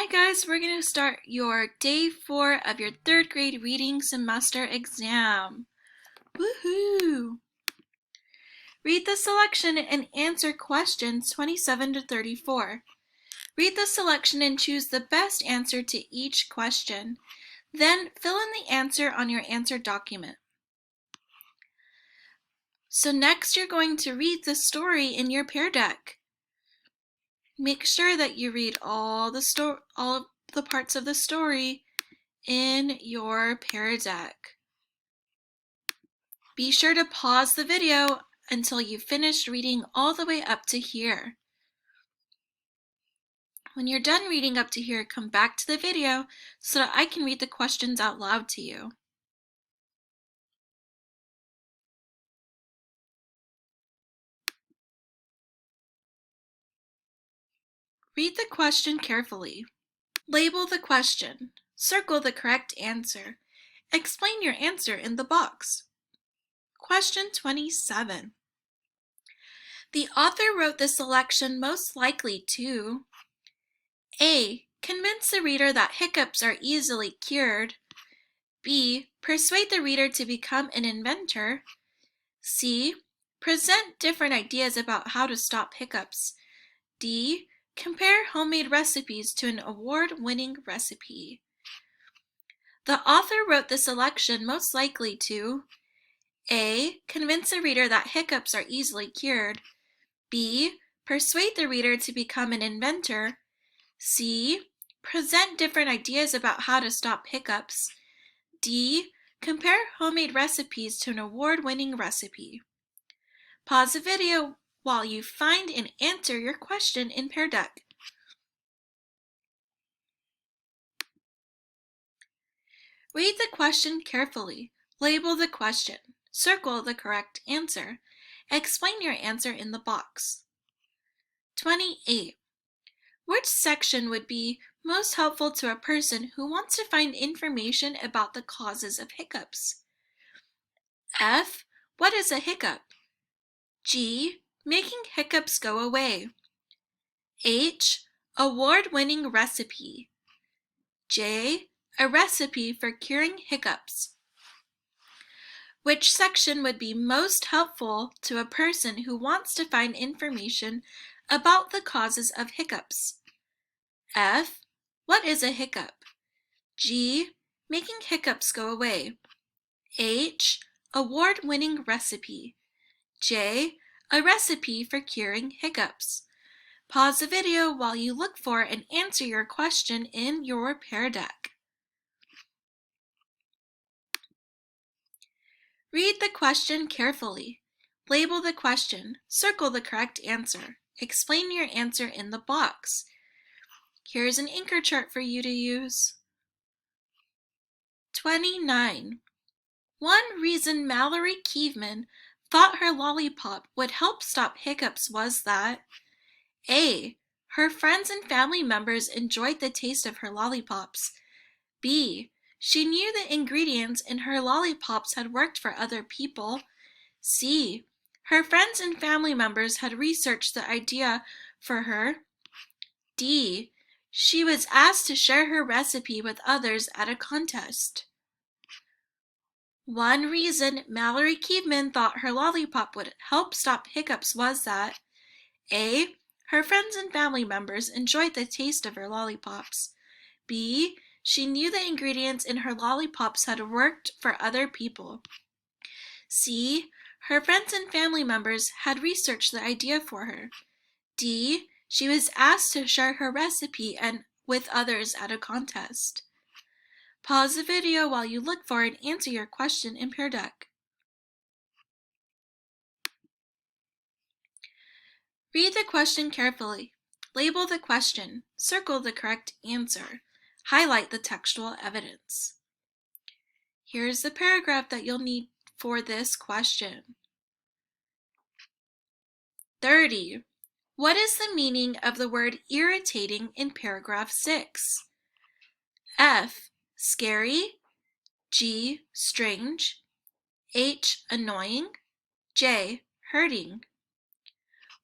Hi guys, we're going to start your day 4 of your 3rd grade reading semester exam. Woohoo! Read the selection and answer questions 27 to 34. Read the selection and choose the best answer to each question. Then fill in the answer on your answer document. So next you're going to read the story in your Pear Deck. Make sure that you read all of the parts of the story in your Pear Deck. Be sure to pause the video until you finish reading all the way up to here. When you're done reading up to here, come back to the video so that I can read the questions out loud to you. Read the question carefully. Label the question. Circle the correct answer. Explain your answer in the box. Question 27. The author wrote the selection most likely to A. Convince the reader that hiccups are easily cured. B. Persuade the reader to become an inventor. C. Present different ideas about how to stop hiccups. D. Compare homemade recipes to an award-winning recipe. The author wrote the selection most likely to A. Convince the reader that hiccups are easily cured. B. Persuade the reader to become an inventor. C. Present different ideas about how to stop hiccups. D. Compare homemade recipes to an award-winning recipe. Pause the video while you find and answer your question in Pear Deck. Read the question carefully. Label the question. Circle the correct answer. Explain your answer in the box. 28. Which section would be most helpful to a person who wants to find information about the causes of hiccups? F. What is a hiccup? G. Making hiccups go away. H. Award-winning recipe. J. A recipe for curing hiccups. Which section would be most helpful to a person who wants to find information about the causes of hiccups? F. What is a hiccup? G. Making hiccups go away. H. Award-winning recipe. J. A recipe for curing hiccups. Pause the video while you look for and answer your question in your Pear Deck. Read the question carefully. Label the question. Circle the correct answer. Explain your answer in the box. Here's an anchor chart for you to use. 29. One reason Mallory Kievman thought her lollipop would help stop hiccups was that A. Her friends and family members enjoyed the taste of her lollipops. B. She knew the ingredients in her lollipops had worked for other people. C. Her friends and family members had researched the idea for her. D. She was asked to share her recipe with others at a contest. One reason Mallory Kievman thought her lollipop would help stop hiccups was that A. Her friends and family members enjoyed the taste of her lollipops. B. She knew the ingredients in her lollipops had worked for other people. C. Her friends and family members had researched the idea for her. D. She was asked to share her recipe with others at a contest. Pause the video while you look for and answer your question in Pear Deck. Read the question carefully. Label the question. Circle the correct answer. Highlight the textual evidence. Here's the paragraph that you'll need for this question. 30. What is the meaning of the word irritating in paragraph 6? F. Scary. G. Strange. H. Annoying. J. Hurting.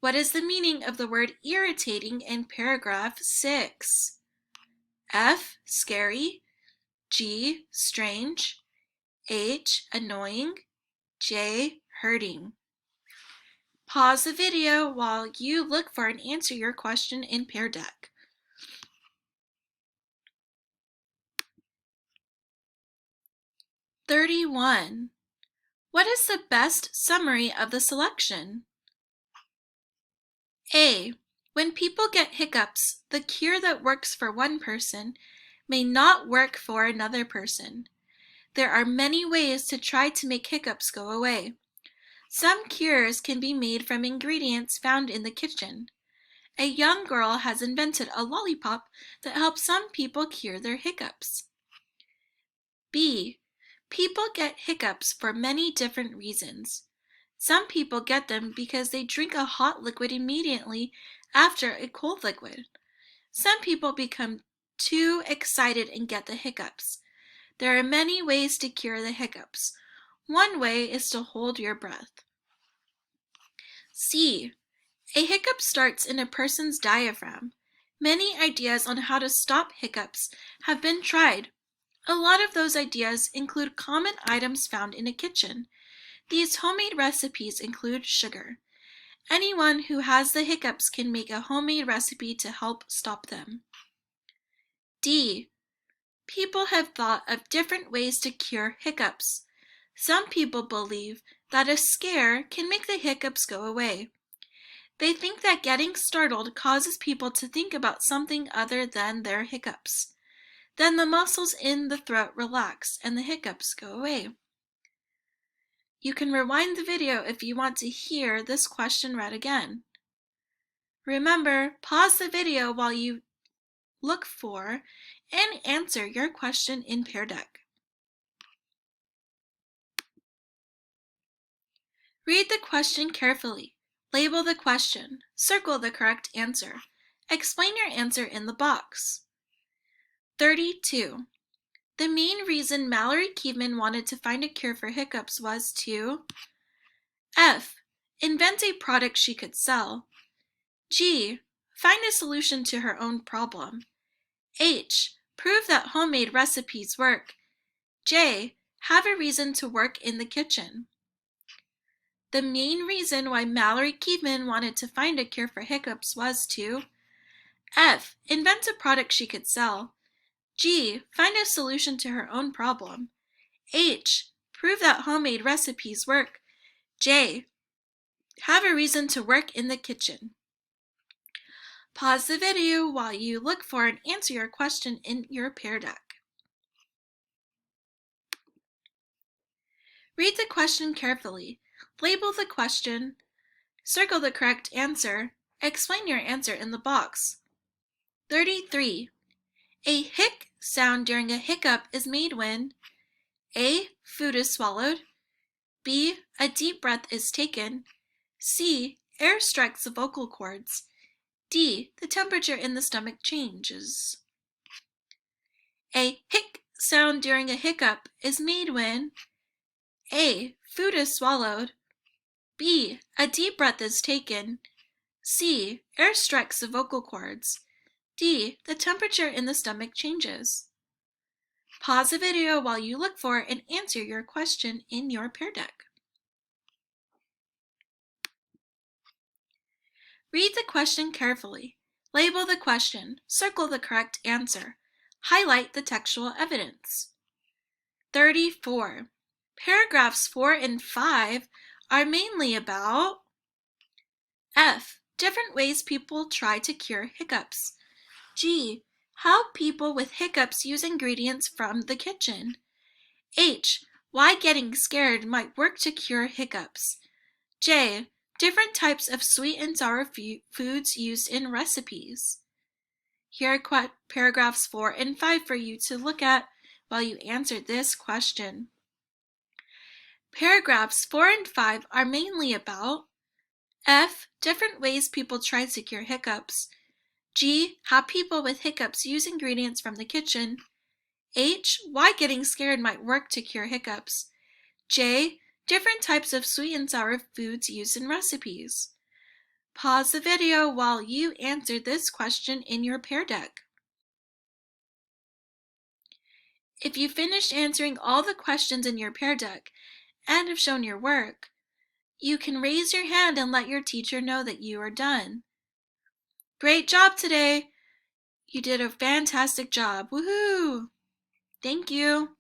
What is the meaning of the word irritating in paragraph 6? F, scary, G, strange, H, annoying, J, hurting. Pause the video while you look for and answer your question in Pear Deck. (31) What is the best summary of the selection? A. When people get hiccups, the cure that works for one person may not work for another person. There are many ways to try to make hiccups go away. Some cures can be made from ingredients found in the kitchen. A young girl has invented a lollipop that helps some people cure their hiccups. B. People get hiccups for many different reasons. Some people get them because they drink a hot liquid immediately after a cold liquid. Some people become too excited and get the hiccups. There are many ways to cure the hiccups. One way is to hold your breath. C. A hiccup starts in a person's diaphragm. Many ideas on how to stop hiccups have been tried. A lot of those ideas include common items found in a kitchen. These homemade recipes include sugar. Anyone who has the hiccups can make a homemade recipe to help stop them. D. People have thought of different ways to cure hiccups. Some people believe that a scare can make the hiccups go away. They think that getting startled causes people to think about something other than their hiccups. Then the muscles in the throat relax and the hiccups go away. You can rewind the video if you want to hear this question read again. Remember, pause the video while you look for and answer your question in Pear Deck. Read the question carefully. Label the question. Circle the correct answer. Explain your answer in the box. 32. The main reason Mallory Keevan wanted to find a cure for hiccups was to F. Invent a product she could sell. G. Find a solution to her own problem. H. Prove that homemade recipes work. J. Have a reason to work in the kitchen. The main reason why Mallory Keevan wanted to find a cure for hiccups was to F. Invent a product she could sell. G. Find a solution to her own problem. H. Prove that homemade recipes work. J. Have a reason to work in the kitchen. Pause the video while you look for and answer your question in your Pear Deck. Read the question carefully. Label the question. Circle the correct answer. Explain your answer in the box. 33. A hic sound during a hiccup is made when A. Food is swallowed. B. A deep breath is taken. C. Air strikes the vocal cords. D. The temperature in the stomach changes. A hic sound during a hiccup is made when A. Food is swallowed. B. A deep breath is taken. C. Air strikes the vocal cords. D. The temperature in the stomach changes. Pause the video while you look for and answer your question in your Pear Deck. Read the question carefully. Label the question. Circle the correct answer. Highlight the textual evidence. 34. Paragraphs 4 and 5 are mainly about F. Different ways people try to cure hiccups. G. How people with hiccups use ingredients from the kitchen. H. Why getting scared might work to cure hiccups. J. Different types of sweet and sour foods used in recipes. Here are paragraphs 4 and 5 for you to look at while you answer this question. Paragraphs 4 and 5 are mainly about F. Different ways people try to cure hiccups. G. How people with hiccups use ingredients from the kitchen. H. Why getting scared might work to cure hiccups. J. Different types of sweet and sour foods used in recipes. Pause the video while you answer this question in your Pear Deck. If you finished answering all the questions in your pear deck and have shown your work, you can raise your hand and let your teacher know that you are done. Great job today! You did a fantastic job. Woohoo! Thank you.